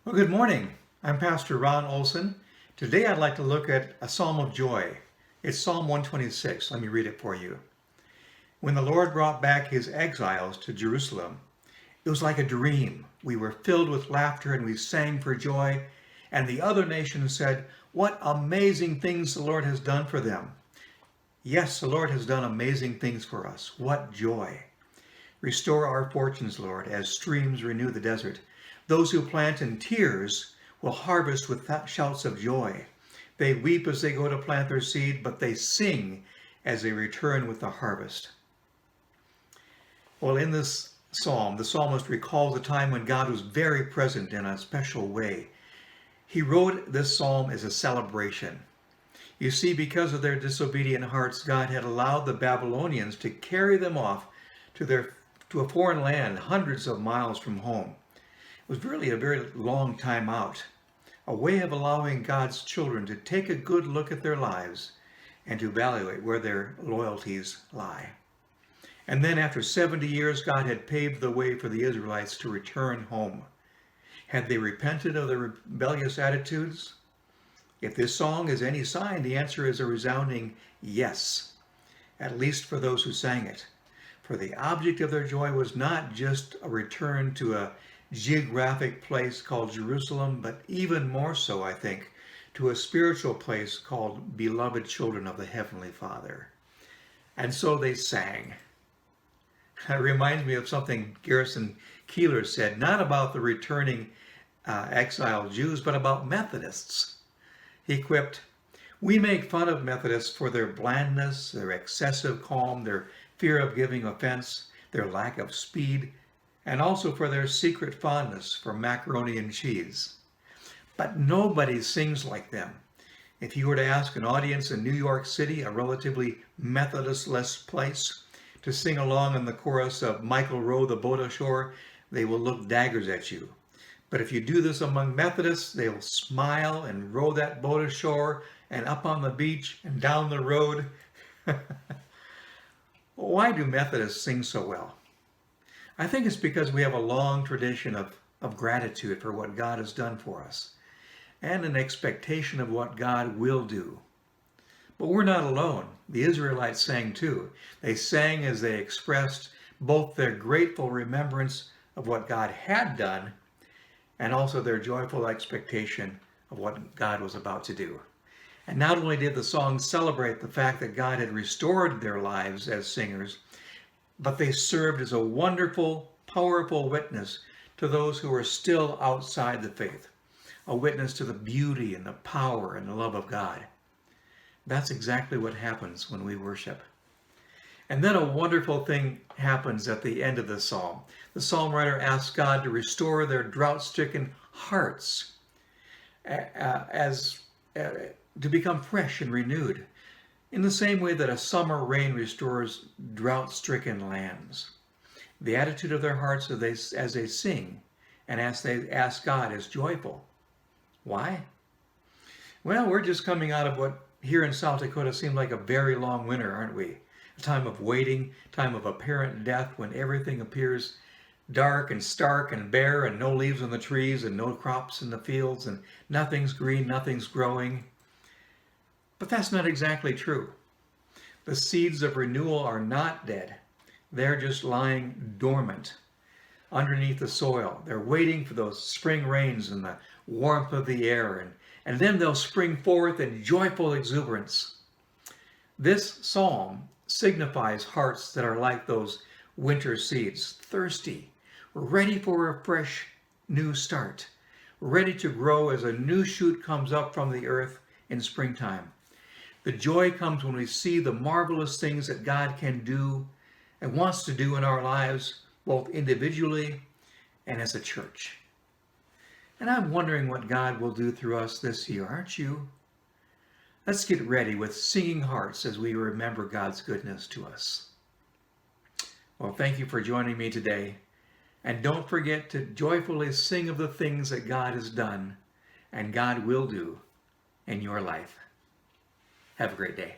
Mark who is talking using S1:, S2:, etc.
S1: Well, good morning. I'm Pastor Ron Olson. Today I'd like to look at a psalm of joy. It's Psalm 126. Let me read it for you. When the Lord brought back his exiles to Jerusalem, it was like a dream. We were filled with laughter and we sang for joy. And the other nations said, "What amazing things the Lord has done for them." Yes, the Lord has done amazing things for us. What joy. Restore our fortunes, Lord, as streams renew the desert. Those who plant in tears will harvest with shouts of joy. They weep as they go to plant their seed, but they sing as they return with the harvest. Well, in this psalm, the psalmist recalls a time when God was very present in a special way. He wrote this psalm as a celebration. You see, because of their disobedient hearts, God had allowed the Babylonians to carry them off to a foreign land hundreds of miles from home. It was really a very long time out, a way of allowing God's children to take a good look at their lives and to evaluate where their loyalties lie. And then after 70 years, God had paved the way for the Israelites to return home. Had they repented of their rebellious attitudes? If this song is any sign, the answer is a resounding yes, at least for those who sang it. For the object of their joy was not just a return to a geographic place called Jerusalem, but even more so, I think, to a spiritual place called beloved children of the Heavenly Father. And so they sang. It reminds me of something Garrison Keillor said, not about the returning exiled Jews, but about Methodists. He quipped, "We make fun of Methodists for their blandness, their excessive calm, their fear of giving offense, their lack of speed, and also for their secret fondness for macaroni and cheese. But nobody sings like them. If you were to ask an audience in New York City, a relatively Methodist-less place, to sing along in the chorus of Michael Row the Boat Ashore, they will look daggers at you. But if you do this among Methodists, they will smile and row that boat ashore and up on the beach and down the road." Why do Methodists sing so well? I think it's because we have a long tradition of gratitude for what God has done for us and an expectation of what God will do. But we're not alone. The Israelites sang too. They sang as they expressed both their grateful remembrance of what God had done and also their joyful expectation of what God was about to do. And not only did the song celebrate the fact that God had restored their lives as singers, but they served as a wonderful, powerful witness to those who were still outside the faith, a witness to the beauty and the power and the love of God. That's exactly what happens when we worship. And then a wonderful thing happens at the end of the psalm. The psalm writer asks God to restore their drought-stricken hearts to become fresh and renewed, in the same way that a summer rain restores drought-stricken lands. The attitude of their hearts as they sing and as they ask God is joyful. Why? Well, we're just coming out of what here in South Dakota seemed like a very long winter, aren't we? A time of waiting, time of apparent death, when everything appears dark and stark and bare and no leaves on the trees and no crops in the fields and nothing's green, nothing's growing. But that's not exactly true. The seeds of renewal are not dead. They're just lying dormant underneath the soil. They're waiting for those spring rains and the warmth of the air, and then they'll spring forth in joyful exuberance. This psalm signifies hearts that are like those winter seeds, thirsty, ready for a fresh new start, ready to grow as a new shoot comes up from the earth in springtime. The joy comes when we see the marvelous things that God can do and wants to do in our lives, both individually and as a church. And I'm wondering what God will do through us this year, aren't you? Let's get ready with singing hearts as we remember God's goodness to us. Well, thank you for joining me today. And don't forget to joyfully sing of the things that God has done and God will do in your life. Have a great day.